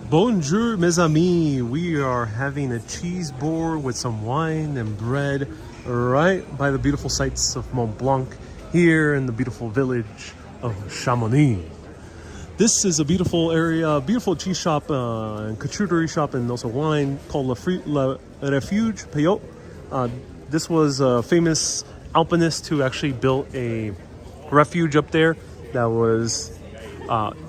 Bonjour, mes amis. We are having a cheese board with some wine and bread right by the beautiful sights of Mont Blanc here in the beautiful village of Chamonix. This is a beautiful area, beautiful cheese shop and charcuterie shop and also wine called Le Refuge Payot. This was a famous alpinist who actually built a refuge up there that was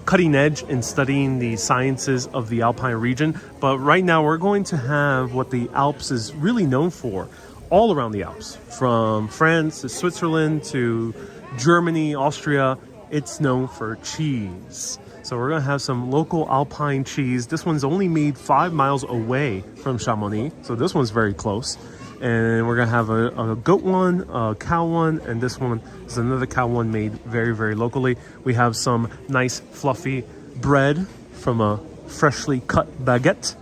cutting edge in studying the sciences of the Alpine region. But right now we're going to have what the Alps is really known for, all around the Alps, from France to Switzerland to Germany, Austria. It's known for cheese. So we're gonna have some local Alpine cheese. This one's only made 5 miles away from Chamonix, so this one's very close. And we're gonna have a goat one, a cow one, and this one is another cow one made very, very locally. We have some nice fluffy bread from a freshly cut baguette.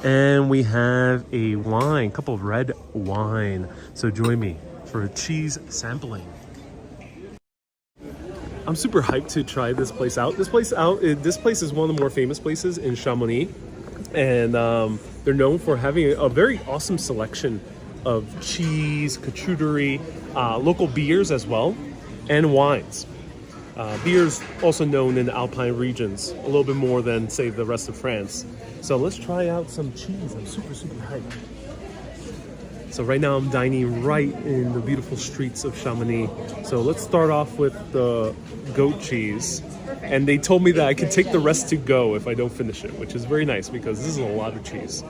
And we have a wine, cup of red wine. So join me for a cheese sampling. I'm super hyped to try this place out. This place is one of the more famous places in Chamonix. And they're known for having a very awesome selection of cheese, charcuterie, local beers as well, and wines. Beers also known in the Alpine regions a little bit more than, say, the rest of France. So let's try out some cheese. I'm super, super hyped. So right now I'm dining right in the beautiful streets of Chamonix. So let's start off with the goat cheese. And they told me that I could take the rest to go if I don't finish it, which is very nice because this is a lot of cheese.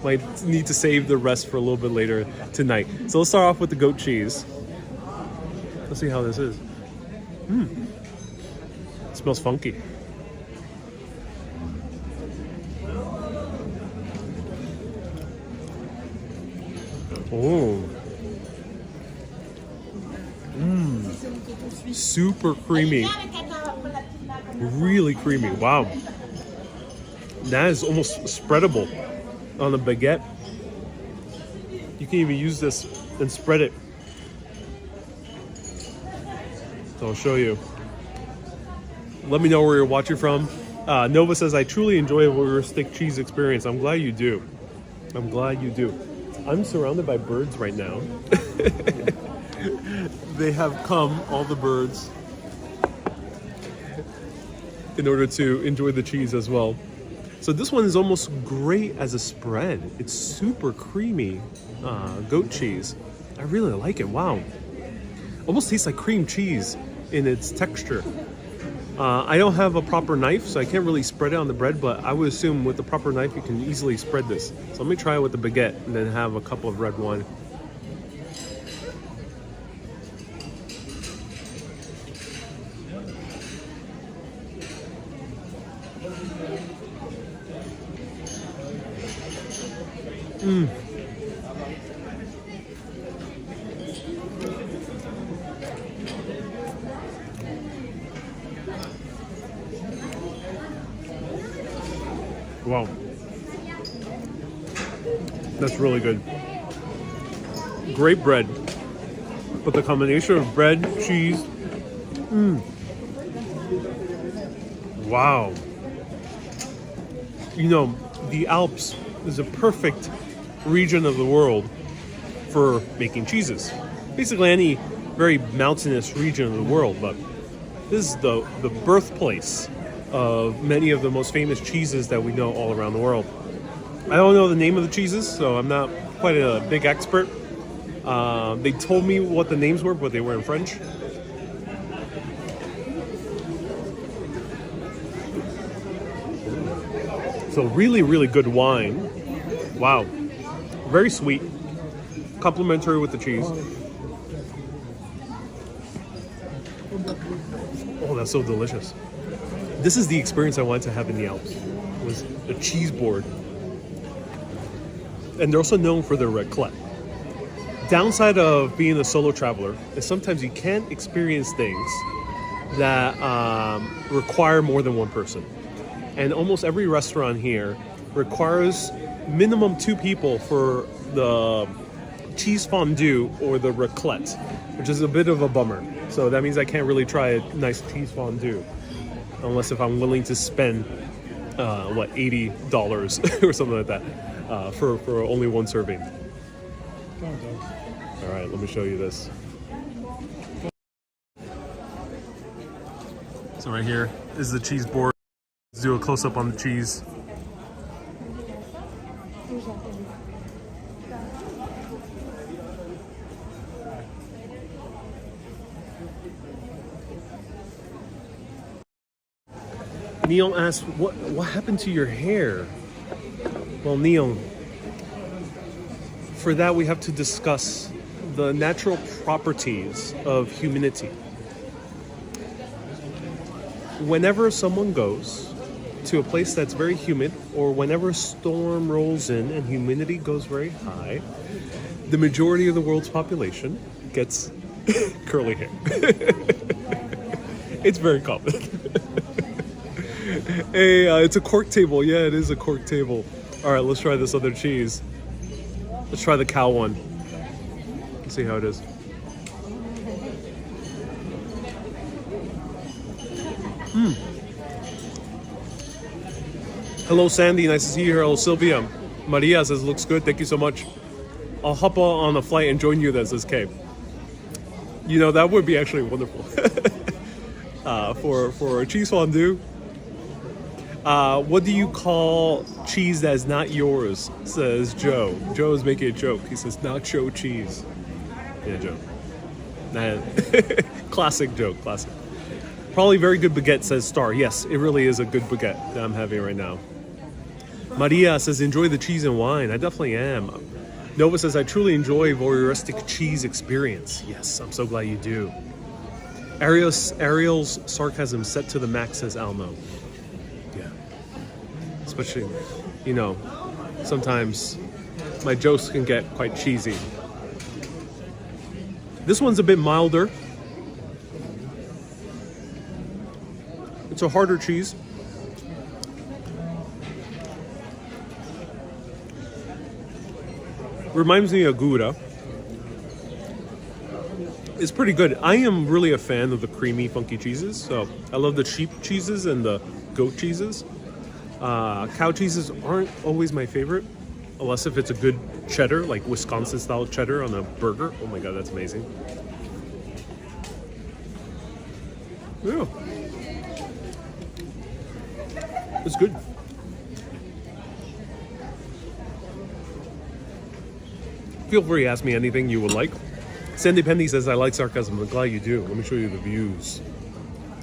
Might need to save the rest for a little bit later tonight. So let's start off with the goat cheese. Let's see how this is. It smells funky. Oh. Super creamy. Really creamy. Wow. That is almost spreadable on a baguette. You can even use this and spread it. So I'll show you. Let me know where you're watching from. Nova says, I truly enjoy a stick cheese experience. I'm glad you do. I'm glad you do. I'm surrounded by birds right now. They have come, all the birds, in order to enjoy the cheese as well. So this one is almost great as a spread. It's super creamy goat cheese. I really like it. Wow. Almost tastes like cream cheese in its texture. I don't have a proper knife, so I can't really spread it on the bread, but I would assume with the proper knife you can easily spread this. So let me try it with the baguette and then have a cup of red wine. Wow, that's really good. Great bread, but the combination of bread, cheese, wow. You know, the Alps is a perfect region of the world for making cheeses. Basically any very mountainous region of the world, but this is the birthplace of many of the most famous cheeses that we know all around the world. I don't know the name of the cheeses, so I'm not quite a big expert. They told me what the names were, but they were in French. So really, really good wine. Wow. Very sweet. Complementary with the cheese. Oh, that's so delicious. This is the experience I wanted to have in the Alps, was a cheese board. And they're also known for their raclette. Downside of being a solo traveler is sometimes you can't experience things that require more than one person. And almost every restaurant here requires minimum 2 people for the cheese fondue or the raclette, which is a bit of a bummer. So that means I can't really try a nice cheese fondue unless if I'm willing to spend what, $80 or something like that for only one serving. All right, let me show you this. So right here is the cheese board. Let's do a close-up on the cheese. Neil asked, what happened to your hair? Well, Neil, for that we have to discuss the natural properties of humidity. Whenever someone goes to a place that's very humid, or whenever a storm rolls in and humidity goes very high, the majority of the world's population gets curly hair. It's very common. Hey, it's a cork table. Yeah, it is a cork table. All right, let's try this other cheese. Let's try the cow one. Let's see how it is. Hello, Sandy. Nice to see you here. Hello, Sylvia. Maria says, looks good. Thank you so much. I'll hop on a flight and join you then, says Kay. You know, that would be actually wonderful. For a cheese fondue. What do you call cheese that is not yours? Says Joe. Joe is making a joke. He says, nacho cheese. Yeah, Joe. Nah. Classic joke, classic. Probably very good baguette, says Star. Yes, it really is a good baguette that I'm having right now. Maria says, enjoy the cheese and wine. I definitely am. Nova says, I truly enjoy voyeuristic cheese experience. Yes, I'm so glad you do. Ariel's sarcasm set to the max, says Almo. Yeah. Especially, you know, sometimes my jokes can get quite cheesy. This one's a bit milder. It's a harder cheese. Reminds me of Gouda. It's pretty good. I am really a fan of the creamy, funky cheeses. So I love the sheep cheeses and the goat cheeses. Cow cheeses aren't always my favorite, unless if it's a good cheddar, like Wisconsin-style cheddar on a burger. Oh my god, that's amazing. Yeah. It's good. Feel free to ask me anything you would like. Sandy Penny says, I like sarcasm. I'm glad you do. Let me show you the views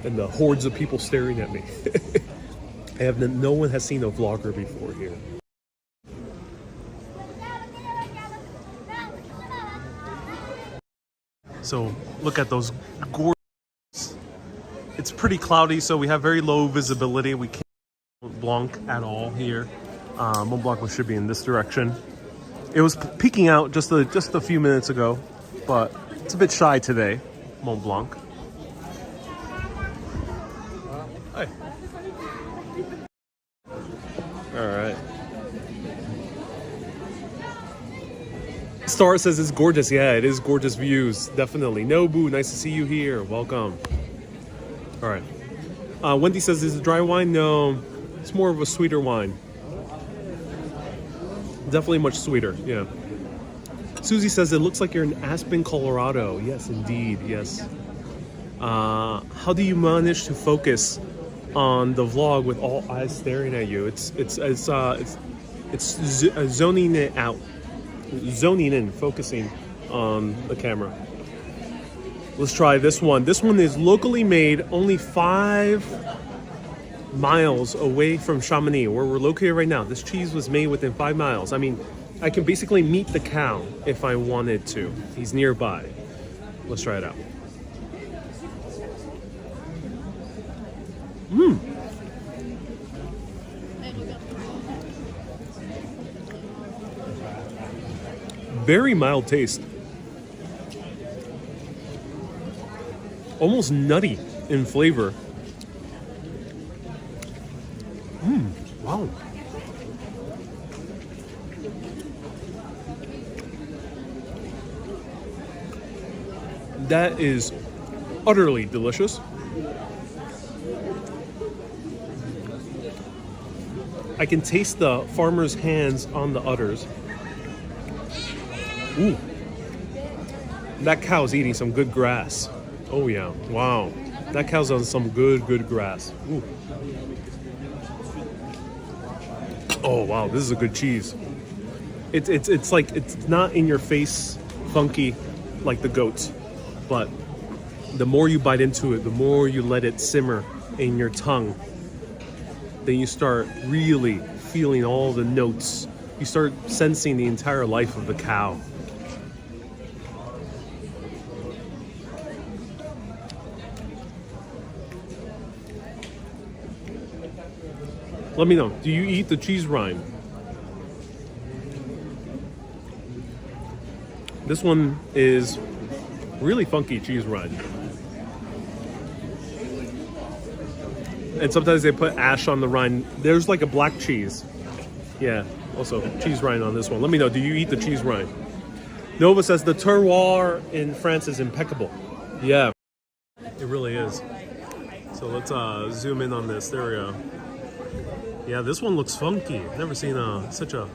and the hordes of people staring at me. No one has seen a vlogger before here. So look at those gorgeous. It's pretty cloudy, so we have very low visibility. We can't see Mont Blanc at all here. Mont Blanc should be in this direction. It was peeking out just a few minutes ago, but it's a bit shy today, Mont Blanc. Hi. All right. Star says it's gorgeous. Yeah, it is gorgeous views. Definitely. Nobu, nice to see you here. Welcome. All right. Wendy says, is it dry wine? No, it's more of a sweeter wine. Definitely much sweeter, yeah. Susie says, it looks like you're in Aspen, Colorado. Yes, indeed, yes. How do you manage to focus on the vlog with all eyes staring at you? It's zoning it out. Zoning in, focusing on the camera. Let's try this one. This one is locally made, only 5 miles away from Chamonix, where we're located right now. This cheese was made within 5 miles. I mean, I can basically meet the cow if I wanted to. He's nearby. Let's try it out. Very mild taste. Almost nutty in flavor. Wow. That is utterly delicious. I can taste the farmer's hands on the udders. Ooh. That cow's eating some good grass. Oh yeah, wow. That cow's on some good grass. Ooh. Oh wow, this is a good cheese. It's like, it's not in your face funky like the goats, but the more you bite into it, the more you let it simmer in your tongue, then you start really feeling all the notes. You start sensing the entire life of the cow. Let me know, do you eat the cheese rind? This one is really funky cheese rind. And sometimes they put ash on the rind. There's like a black cheese. Yeah, also cheese rind on this one. Let me know, do you eat the cheese rind? Nova says the terroir in France is impeccable. Yeah, it really is. So let's zoom in on this. There we go. Yeah, this one looks funky. Never seen such a...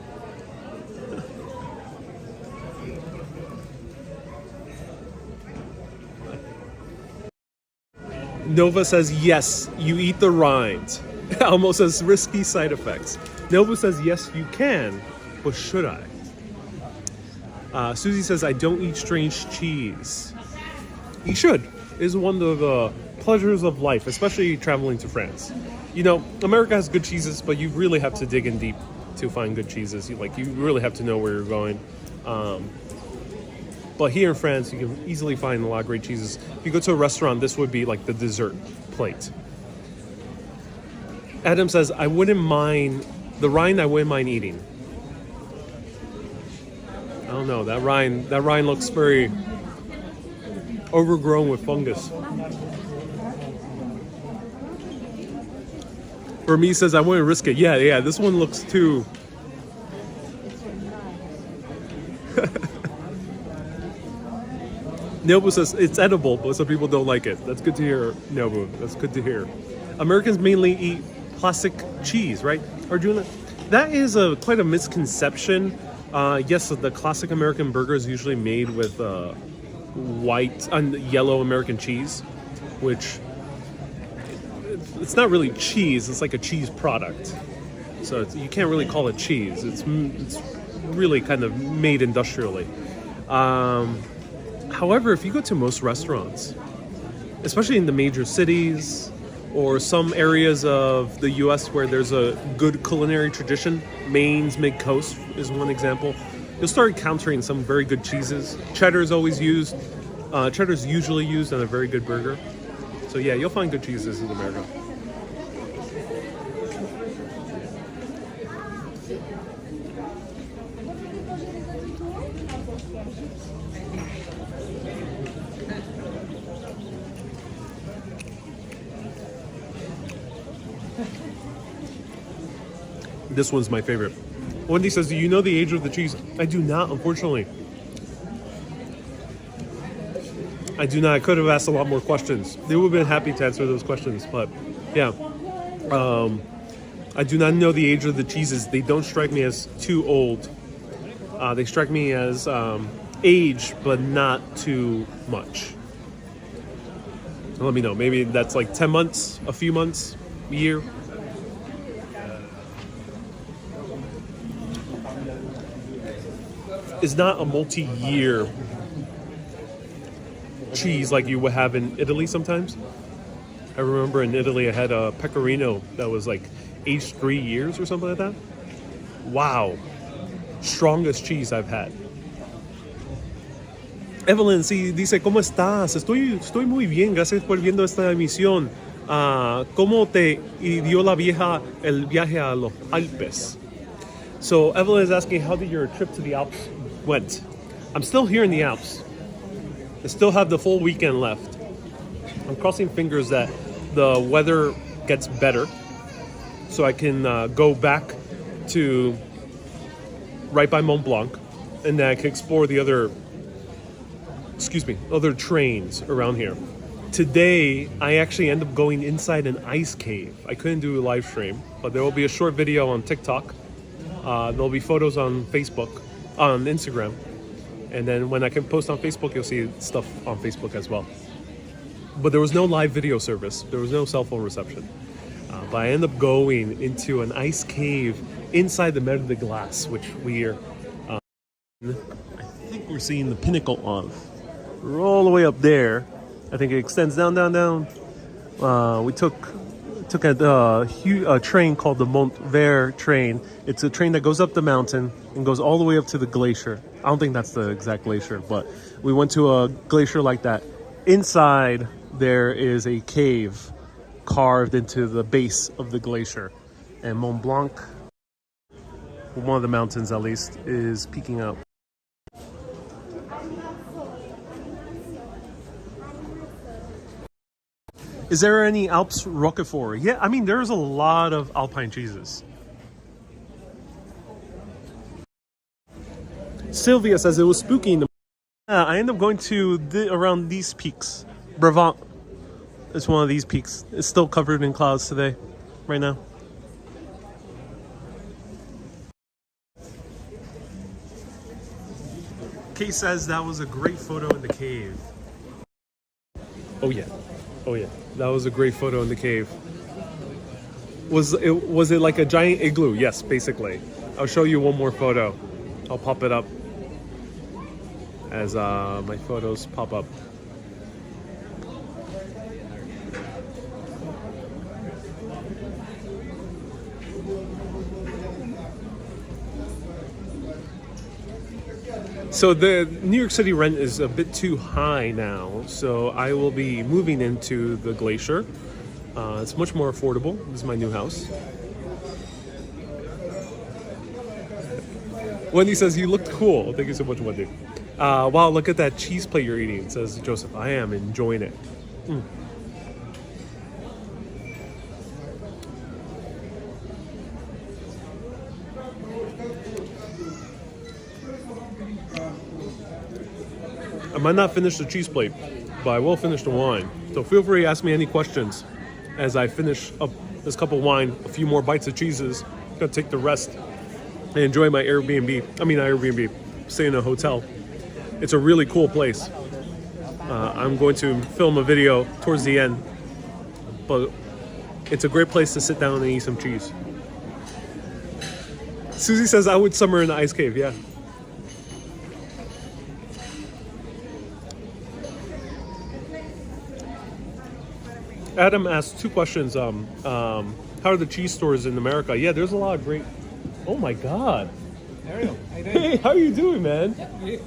Nova says, yes, you eat the rind. Almost says risky side effects. Nova says, yes, you can, but should I? Susie says, I don't eat strange cheese. You should. It is one of the pleasures of life, especially traveling to France. You know, America has good cheeses, but you really have to dig in deep to find good cheeses. You really have to know where you're going. But here in France, you can easily find a lot of great cheeses. If you go to a restaurant, this would be like the dessert plate. Adam says, I wouldn't mind, the rind I wouldn't mind eating. I don't know, that rind looks very overgrown with fungus. For me, says, I wouldn't risk it. Yeah, this one looks too... Nobu says it's edible, but some people don't like it. That's good to hear, Nobu. That's good to hear. Americans mainly eat plastic cheese, right, Arjuna? That is quite a misconception. Yes, the classic American burger is usually made with white and yellow American cheese, which it's not really cheese. It's like a cheese product, so you can't really call it cheese. It's really kind of made industrially. However, if you go to most restaurants, especially in the major cities or some areas of the US where there's a good culinary tradition, Maine's Mid-Coast is one example, you'll start encountering some very good cheeses. Cheddar is always used. Cheddar is usually used on a very good burger. So yeah, you'll find good cheeses in America. This one's my favorite. Wendy says, do you know the age of the cheese? I do not, unfortunately. I do not. I could have asked a lot more questions. They would have been happy to answer those questions, but yeah. I do not know the age of the cheeses. They don't strike me as too old. They strike me as aged, but not too much. Let me know. Maybe that's like 10 months, a few months, a year. Is not a multi-year cheese like you would have in Italy sometimes. I remember in Italy I had a pecorino that was like aged 3 years or something like that. Wow. Strongest cheese I've had. Evelyn sí dice, ¿cómo estás? Estoy muy bien, gracias por viendo esta emisión. ¿Cómo te dio la vieja el viaje a los Alpes? So Evelyn is asking, how did your trip to the Alps went? I'm still here in the Alps. I still have the full weekend left. I'm crossing fingers that the weather gets better so I can go back to right by Mont Blanc, and then I can explore the other trains around here. Today, I actually end up going inside an ice cave. I couldn't do a live stream, but there will be a short video on TikTok. There'll be photos on Facebook, on Instagram. And then when I can post on Facebook, you'll see stuff on Facebook as well. But there was no live video service. There was no cell phone reception. But I end up going into an ice cave inside the Mer de Glace, which we're, I think we're seeing the pinnacle of. We're all the way up there. I think it extends down, down, down. We took a train called the Mont train. It's a train that goes up the mountain and goes all the way up to the glacier. I don't think that's the exact glacier, but we went to a glacier like that. Inside, there is a cave carved into the base of the glacier. And Mont Blanc, one of the mountains at least, is peeking out. Is there any Alps Roquefort? Yeah, I mean, there's a lot of Alpine cheeses. Sylvia says it was spooky in the... I end up going to around these peaks. Brabant is one of these peaks. It's still covered in clouds today, right now. Kay says that was a great photo in the cave. Oh yeah. Oh yeah, that was a great photo in the cave. Was it like a giant igloo? Yes, basically. I'll show you one more photo. I'll pop it up as my photos pop up. So the New York City rent is a bit too high now, so I will be moving into the glacier. It's much more affordable. This is my new house. Wendy says, you looked cool. Thank you so much, Wendy. Wow, look at that cheese plate you're eating, says Joseph. I am enjoying it. I might not finish the cheese plate, but I will finish the wine. So feel free to ask me any questions as I finish up this cup of wine, a few more bites of cheeses. I'm gonna take the rest and enjoy my Airbnb. Stay in a hotel. It's a really cool place. I'm going to film a video towards the end, but it's a great place to sit down and eat some cheese. Susie says I would summer in the ice cave, yeah. Adam asked two questions. How are the cheese stores in America? Yeah, there's a lot of great... Oh my God. Ariel, how you doing? Hey, how you doing, man?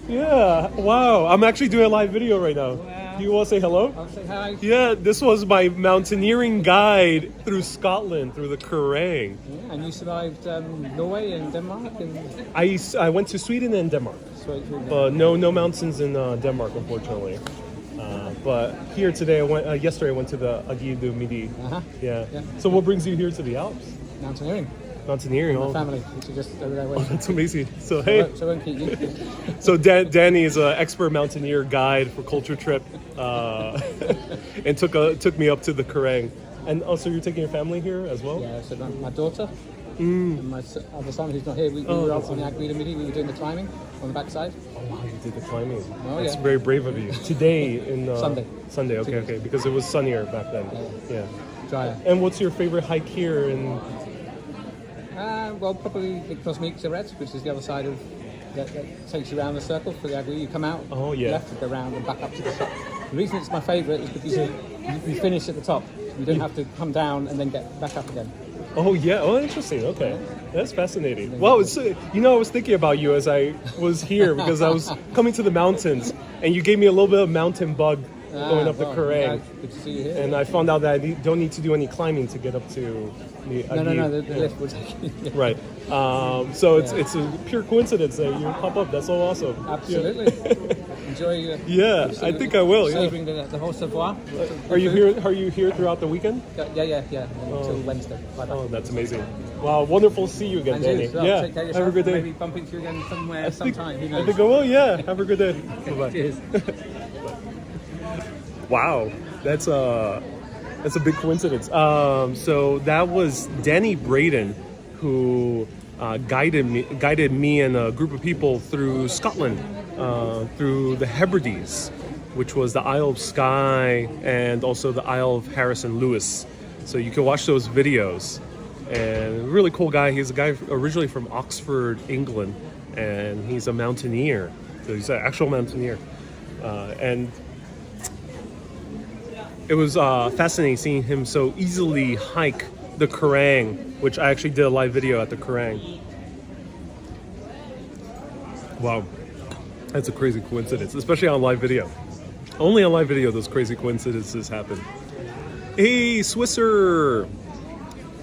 Yeah, wow. I'm actually doing a live video right now. Wow. Do you want to say hello? I'll say hi. Yeah, this was my mountaineering guide through Scotland, through the Kerrang. Yeah, and you survived Norway and Denmark? And... I went to Sweden and Denmark. But no mountains in Denmark, unfortunately. But here today, yesterday I went to the Aiguille du Midi. Yeah. So what brings you here to the Alps? Mountaineering. Mountaineering. My family, which is just over there waiting. Oh, that's amazing. So hey. So I won't keep you. So Danny is an expert mountaineer guide for Culture Trip, and took me up to the Kerrang. And also, you're taking your family here as well? Yeah. So my daughter. And my other son, who's not here, we were up on the Aiguille du Midi. We were doing the climbing on the backside. Oh wow, you did the climbing. Oh, That's very brave of you. Today in Sunday. Okay, because it was sunnier back then. Yeah. Drier. And what's your favorite hike here? Well, probably the Cosmic Red, which is the other side of that takes you around the circle for the Aiguille. You come out left, go round and back up to the top. The reason it's my favourite is because you finish at the top. You don't have to come down and then get back up again. Oh yeah. Oh, interesting. Okay, that's fascinating. Well, it's, I was thinking about you as I was here because I was coming to the mountains, and you gave me a little bit of mountain bug going up the Kerrang. Good to see you here. And I found out that I don't need to do any climbing to get up to the Aiguille. No, the lift will take you. Right. So it's a pure coincidence that you pop up. That's so awesome. Absolutely. Enjoy. I think I will. Savouring the whole savoir. Are you here throughout the weekend? Yeah. Until Wednesday. Oh, that's amazing. Wow, wonderful to see you again, Danny. Well, yeah. Take care of yourself. Have a good day. Maybe bump into you again somewhere, sometime. Who knows? I think I will. Yeah. Have a good day. Okay, Bye-bye. cheers. Wow. That's a big coincidence. So that was Danny Braden who guided me and a group of people through Scotland, through the Hebrides, which was the Isle of Skye and also the Isle of Harris and Lewis. So you can watch those videos. And really cool guy. He's a guy originally from Oxford, England, and he's a mountaineer. So he's an actual mountaineer. And it was fascinating seeing him so easily hike the Kerrang, which I actually did a live video at the Kerrang. Wow, that's a crazy coincidence, especially on live video. Only on live video those crazy coincidences happen. Hey, Swisser!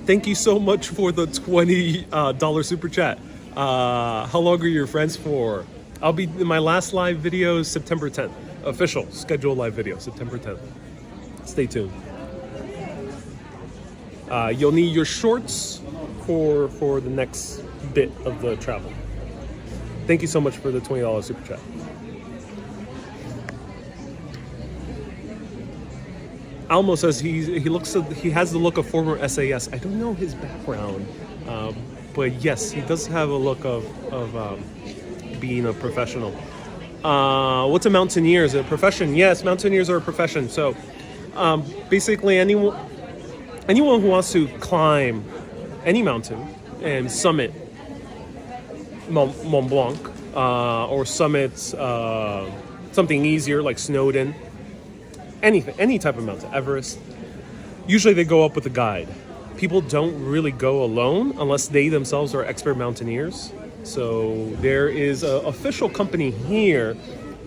Thank you so much for the $20 super chat. How long are your friends for? I'll be in my last live video September 10th. Official scheduled live video September 10th. Stay tuned. You'll need your shorts for the next bit of the travel. Thank you so much for the $20 super chat. Almo says he has the look of former SAS. I don't know his background, but yes, he does have a look of being a professional. What's a mountaineer? Is it a profession? Yes, mountaineers are a profession. So basically, anyone who wants to climb any mountain and summit Mont Blanc or summit something easier like Snowdon. Anything, any type of mountain, Everest. Usually they go up with a guide. People don't really go alone unless they themselves are expert mountaineers. So there is an official company here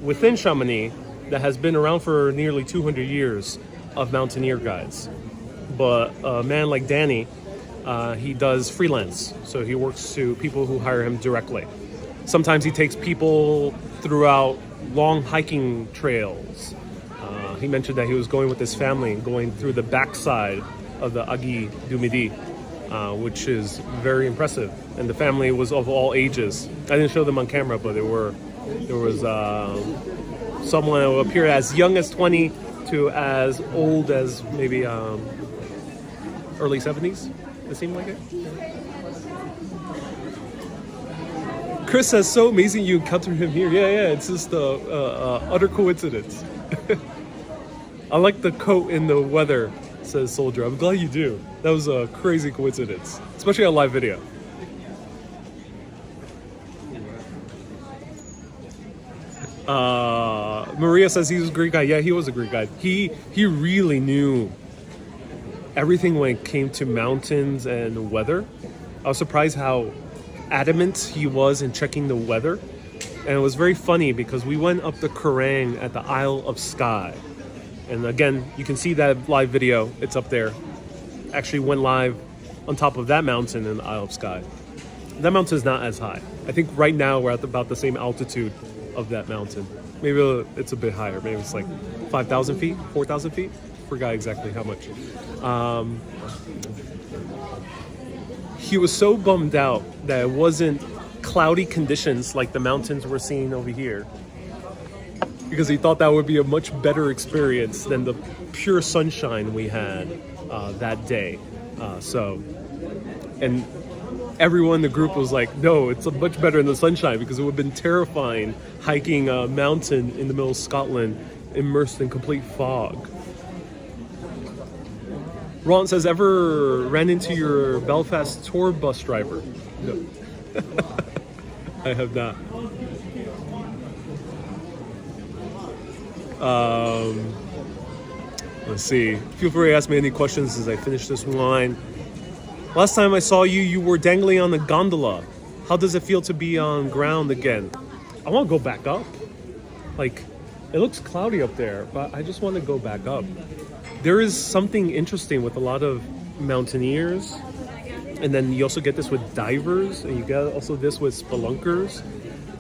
within Chamonix that has been around for nearly 200 years of mountaineer guides. But a man like Danny, he does freelance. So he works to people who hire him directly. Sometimes he takes people throughout long hiking trails. He mentioned that he was going with his family, going through the backside of the Aiguille du Midi, which is very impressive. And the family was of all ages. I didn't show them on camera, but there was someone who appeared as young as 20 to as old as maybe early 70s. It seemed like it. Chris says, so amazing you encountered him here. Yeah, it's just utter coincidence. I like the coat in the weather, says Soldier. I'm glad you do. That was a crazy coincidence, especially on live video. Maria says he was a great guy. Yeah, he was a great guy. He really knew everything when it came to mountains and weather. I was surprised how adamant he was in checking the weather. And it was very funny because we went up the Kerrang at the Isle of Skye. And again, you can see that live video. It's up there. Actually went live on top of that mountain in the Isle of Skye. That mountain is not as high. I think right now we're at about the same altitude of that mountain. Maybe it's a bit higher. Maybe it's like 5,000 feet, 4,000 feet. Forgot exactly how much. He was so bummed out that it wasn't cloudy conditions like the mountains we're seeing over here, because he thought that would be a much better experience than the pure sunshine we had that day. And everyone in the group was like, no, it's much better in the sunshine, because it would have been terrifying hiking a mountain in the middle of Scotland immersed in complete fog. Ron says, ever ran into your Belfast tour bus driver? No. I have not. Let's see. Feel free to ask me any questions as I finish this wine. Last time I saw you, you were dangling on the gondola. How does it feel to be on ground again? I want to go back up. Like, it looks cloudy up there, but I just want to go back up. There is something interesting with a lot of mountaineers, and then you also get this with divers, and you get also this with spelunkers.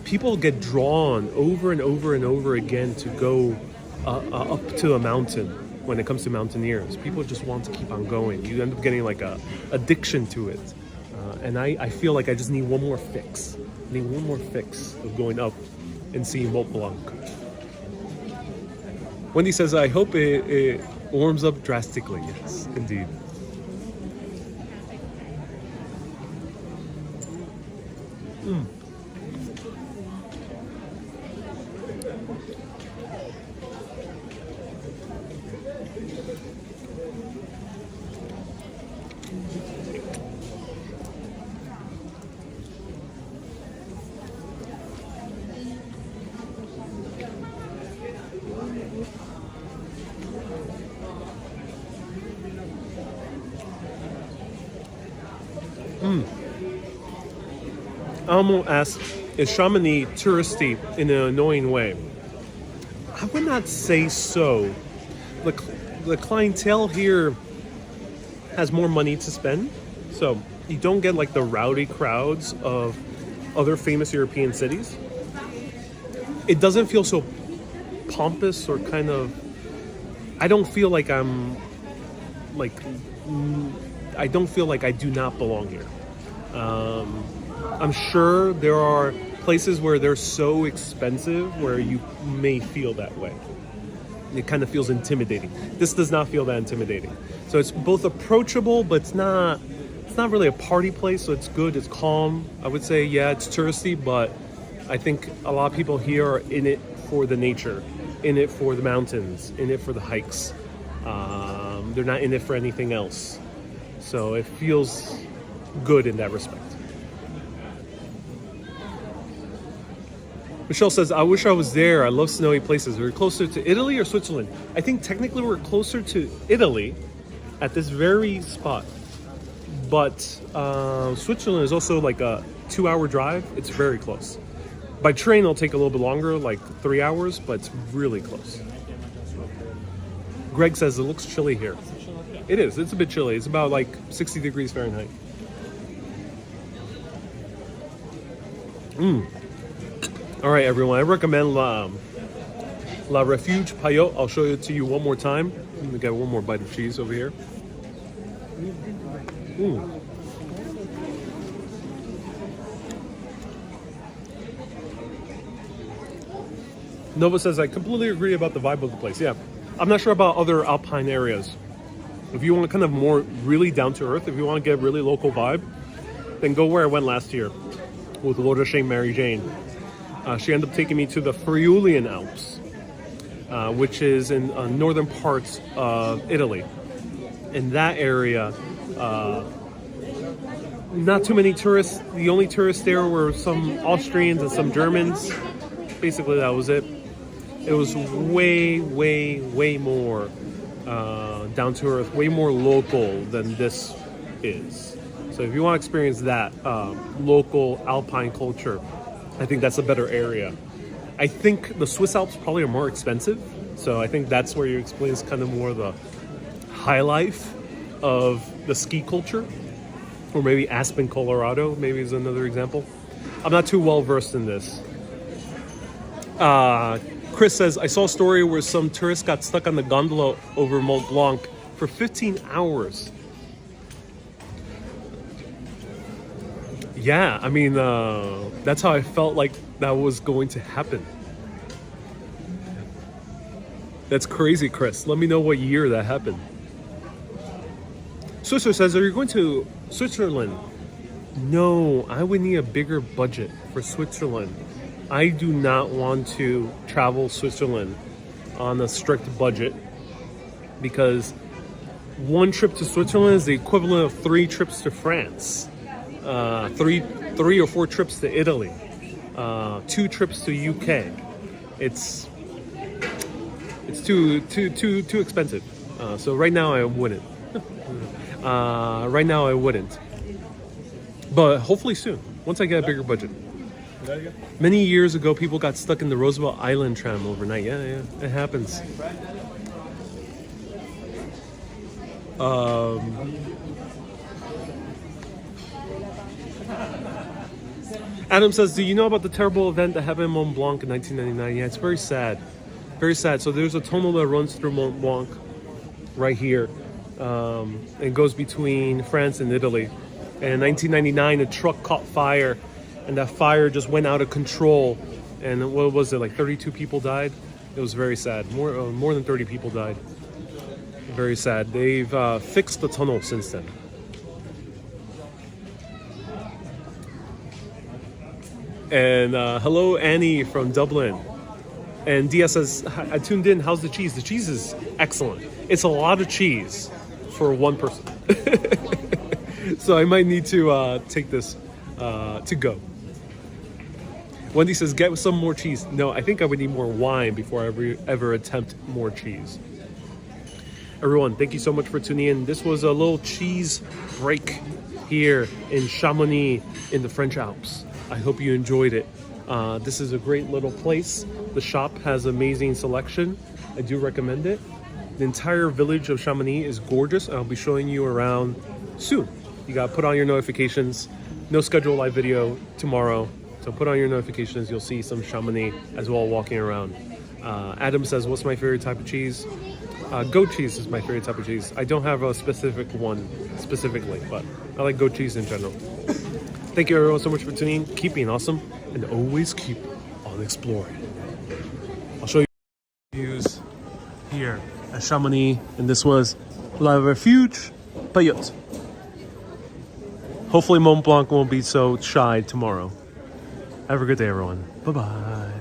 People get drawn over and over and over again to go up to a mountain. When it comes to mountaineers, people just want to keep on going. You end up getting like a addiction to it, and I feel like I just need one more fix. I need one more fix of going up and seeing Mont Blanc. Wendy says, I hope it Warms up drastically, yes, indeed. Almo asks, is Chamonix touristy in an annoying way? I would not say so. The clientele here has more money to spend, so you don't get like the rowdy crowds of other famous European cities. It doesn't feel so pompous or kind of. I don't feel like I'm like. I don't feel like I do not belong here. I'm sure there are places where they're so expensive where you may feel that way. It kind of feels intimidating. This does not feel that intimidating. So it's both approachable, but it's not really a party place, so it's good, it's calm. I would say, yeah, it's touristy, but I think a lot of people here are in it for the nature, in it for the mountains, in it for the hikes. They're not in it for anything else. So it feels good in that respect. Michelle says, I wish I was there. I love snowy places. We're closer to Italy or Switzerland? I think technically we're closer to Italy at this very spot. But Switzerland is also like a 2-hour drive. It's very close. By train, it'll take a little bit longer, like 3 hours, but it's really close. Greg says, it looks chilly here. It is. It's a bit chilly. It's about like 60 degrees Fahrenheit. All right, everyone. I recommend La Refuge Payot. I'll show it to you one more time. Let me get one more bite of cheese over here. Nova says, I completely agree about the vibe of the place. Yeah, I'm not sure about other Alpine areas. If you want to kind of more really down to earth, if you want to get really local vibe, then go where I went last year with Laura Shane Mary Jane. She ended up taking me to the Friulian Alps, which is in northern parts of Italy. In that area, not too many tourists. The only tourists there were some Austrians and some Germans. Basically, that was it. It was way, way, way more down to earth, way more local than this is. So if you want to experience that local Alpine culture, I think that's a better area. I think the Swiss Alps probably are more expensive. So I think that's where you experience kind of more the high life of the ski culture. Or maybe Aspen, Colorado, maybe is another example. I'm not too well versed in this. Chris says, I saw a story where some tourists got stuck on the gondola over Mont Blanc for 15 hours. Yeah, I mean, that's how I felt like that was going to happen. That's crazy, Chris. Let me know what year that happened. Swisser says, are you going to Switzerland? No, I would need a bigger budget for Switzerland. I do not want to travel Switzerland on a strict budget because one trip to Switzerland is the equivalent of 3 trips to France. Three or 4 trips to Italy, 2 trips to UK. It's too expensive. So right now I wouldn't. But hopefully soon, once I get a bigger budget. Many years ago, people got stuck in the Roosevelt Island tram overnight. Yeah, it happens. Adam says, do you know about the terrible event that happened in Mont Blanc in 1999? Yeah, it's very sad. Very sad. So there's a tunnel that runs through Mont Blanc right here. It goes between France and Italy. And in 1999, a truck caught fire. And that fire just went out of control. And what was it, like 32 people died? It was very sad. More than 30 people died. Very sad. They've fixed the tunnel since then. And hello, Annie from Dublin. And Dia says, I tuned in. How's the cheese? The cheese is excellent. It's a lot of cheese for one person. So I might need to take this to go. Wendy says, get some more cheese. No, I think I would need more wine before I ever attempt more cheese. Everyone, thank you so much for tuning in. This was a little cheese break here in Chamonix in the French Alps. I hope you enjoyed it. This is a great little place. The shop has amazing selection. I do recommend it. The entire village of Chamonix is gorgeous. I'll be showing you around soon. You gotta put on your notifications. No scheduled live video tomorrow. So put on your notifications. You'll see some Chamonix as well walking around. Adam says, what's my favorite type of cheese? Goat cheese is my favorite type of cheese. I don't have a specific one specifically, but I like goat cheese in general. Thank you everyone so much for tuning in. Keep being awesome and always keep on exploring. I'll show you views here at Chamonix, and this was La Refuge Payot. Hopefully Mont Blanc won't be so shy tomorrow. Have a good day everyone. Bye-bye.